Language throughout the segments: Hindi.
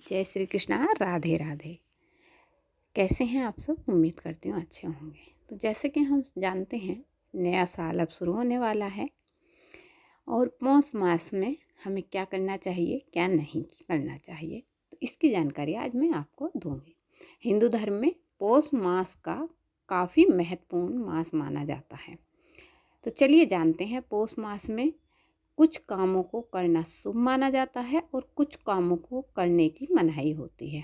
जय श्री कृष्णा, राधे राधे। कैसे हैं आप सब? उम्मीद करती हूँ अच्छे होंगे। तो जैसे कि हम जानते हैं, नया साल अब शुरू होने वाला है और पौष मास में हमें क्या करना चाहिए, क्या नहीं करना चाहिए, तो इसकी जानकारी आज मैं आपको दूंगी। हिंदू धर्म में पौष मास का काफ़ी महत्वपूर्ण मास माना जाता है। तो चलिए जानते हैं, पौष मास में कुछ कामों को करना शुभ माना जाता है और कुछ कामों को करने की मनाही होती है।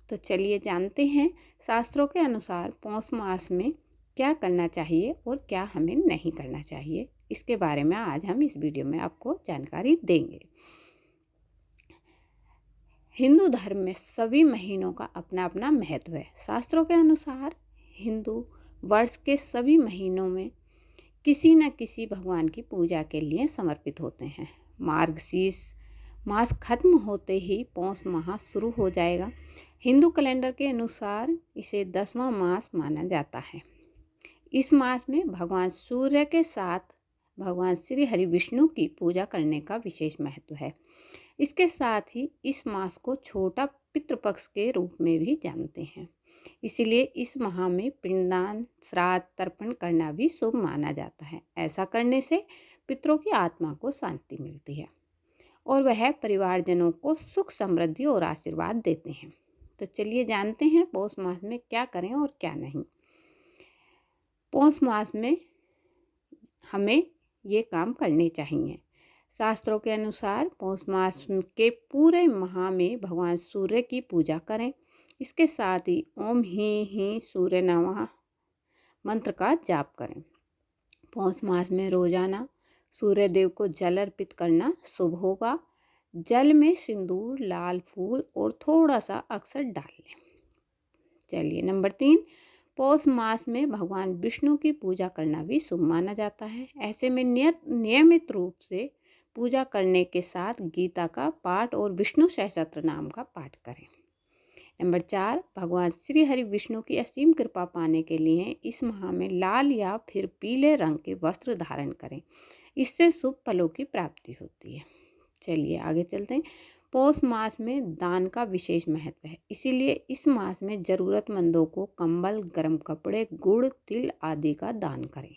तो चलिए जानते हैं, शास्त्रों के अनुसार पौष मास में क्या करना चाहिए और क्या हमें नहीं करना चाहिए। इसके बारे में आज हम इस वीडियो में आपको जानकारी देंगे। हिंदू धर्म में सभी महीनों का अपना अपना महत्व है। शास्त्रों के अनुसार हिंदू वर्ष के सभी महीनों में किसी न किसी भगवान की पूजा के लिए समर्पित होते हैं। मार्गशीर्ष मास खत्म होते ही पौष माह शुरू हो जाएगा। हिंदू कैलेंडर के अनुसार इसे 10वां मास माना जाता है। इस मास में भगवान सूर्य के साथ भगवान श्री हरि विष्णु की पूजा करने का विशेष महत्व है। इसके साथ ही इस मास को छोटा पितृपक्ष के रूप में भी जानते हैं। इसीलिए इस माह में पिंडदान, श्राद्ध, तर्पण करना भी शुभ माना जाता है। ऐसा करने से पितरों की आत्मा को शांति मिलती है और वह परिवारजनों को सुख, समृद्धि और आशीर्वाद देते हैं। तो चलिए जानते हैं पौष मास में क्या करें और क्या नहीं। पौष मास में हमें ये काम करने चाहिए। शास्त्रों के अनुसार पौष मास के पूरे माह में भगवान सूर्य की पूजा करें। इसके साथ ही ओम ही सूर्य नमः मंत्र का जाप करें। पौष मास में रोजाना सूर्य देव को जल अर्पित करना शुभ होगा। जल में सिंदूर, लाल फूल और थोड़ा सा अक्षत डाल लें। चलिए नंबर 3, पौष मास में भगवान विष्णु की पूजा करना भी शुभ माना जाता है। ऐसे में नियमित रूप से पूजा करने के साथ गीता का पाठ और विष्णु सहस्त्र नाम का पाठ करें। नंबर 4, भगवान श्री हरि विष्णु की असीम कृपा पाने के लिए इस माह में लाल या फिर पीले रंग के वस्त्र धारण करें। इससे शुभ फलों की प्राप्ति होती है। चलिए आगे चलते हैं। पौष मास में दान का विशेष महत्व है। इसीलिए इस मास में ज़रूरतमंदों को कंबल, गर्म कपड़े, गुड़, तिल आदि का दान करें।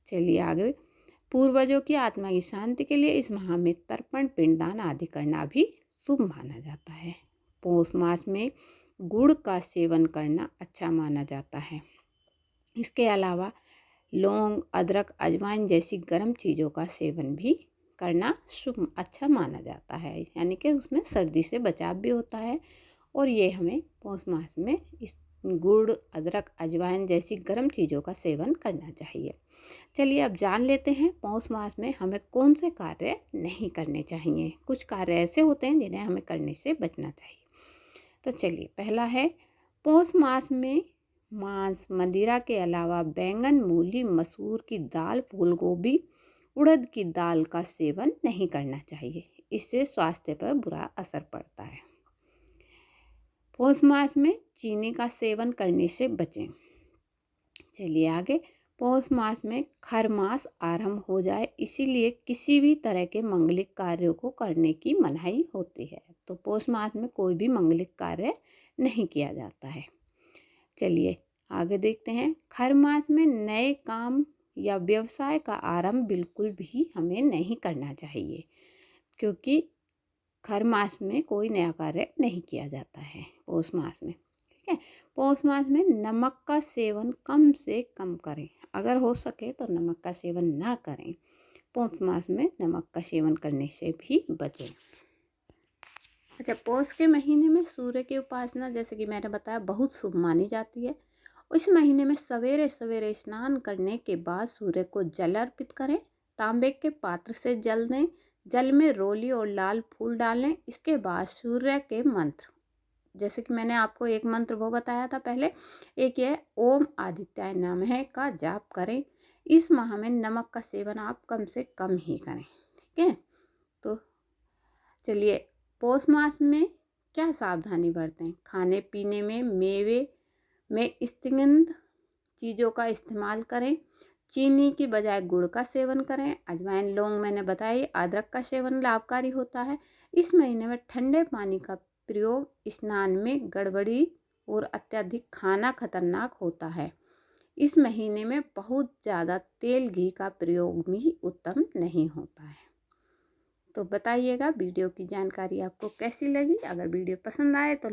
चलिए आगे। पूर्वजों की आत्मा की शांति के लिए इस माह में तर्पण, पिंडदान आदि करना भी शुभ माना जाता है। पौष मास में गुड़ का सेवन करना अच्छा माना जाता है। इसके अलावा लौंग, अदरक, अजवाइन जैसी गर्म चीज़ों का सेवन भी करना शुभ अच्छा माना जाता है। यानी कि उसमें सर्दी से बचाव भी होता है और ये हमें पौष मास में इस गुड़, अदरक, अजवाइन जैसी गर्म चीज़ों का सेवन करना चाहिए। चलिए अब जान लेते हैं पौष मास में हमें कौन से कार्य नहीं करने चाहिए। कुछ कार्य ऐसे होते हैं जिन्हें हमें करने से बचना चाहिए। तो चलिए पहला है, पौष मास में मांस, मदिरा के अलावा बैंगन, मूली, मसूर की दाल, फूल गोभी, उड़द की दाल का सेवन नहीं करना चाहिए। इससे स्वास्थ्य पर बुरा असर पड़ता है। पौष मास में चीनी का सेवन करने से बचें। चलिए आगे। पौष मास में खर मास आरंभ हो जाए, इसीलिए किसी भी तरह के मंगलिक कार्यों को करने की मनाही होती है। तो पौष मास में कोई भी मंगलिक कार्य नहीं किया जाता है। चलिए आगे देखते हैं। खर मास में नए काम या व्यवसाय का आरंभ बिल्कुल भी हमें नहीं करना चाहिए, क्योंकि खर मास में कोई नया कार्य नहीं किया जाता है पौष मास में। ठीक है। पौष मास में नमक का सेवन कम से कम करें। अगर हो सके तो नमक का सेवन ना करें। पौष मास में नमक का सेवन करने से भी बचें। अच्छा, पौष के महीने में सूर्य की उपासना, जैसे कि मैंने बताया, बहुत शुभ मानी जाती है। इस महीने में सवेरे सवेरे स्नान करने के बाद सूर्य को जल अर्पित करें। तांबे के पात्र से जल दें। जल में रोली और लाल फूल डालें। इसके बाद सूर्य के मंत्र, जैसे कि मैंने आपको एक मंत्र वो बताया था पहले, एक ये ओम आदित्याय नमः का जाप करें। इस माह में नमक का सेवन आप कम से कम ही करें। ठीक है। तो चलिए, पौष मास में क्या सावधानी बरतें। खाने पीने में मेवे में स्थिंगंध चीज़ों का इस्तेमाल करें। चीनी की बजाय गुड़ का सेवन करें। अजवाइन, लौंग मैंने बताई, अदरक का सेवन लाभकारी होता है। इस महीने में ठंडे पानी का प्रयोग स्नान में गड़बड़ी और अत्यधिक खाना खतरनाक होता है। इस महीने में बहुत ज़्यादा तेल घी का प्रयोग भी उत्तम नहीं होता है। तो बताइएगा वीडियो की जानकारी आपको कैसी लगी। अगर वीडियो पसंद आए तो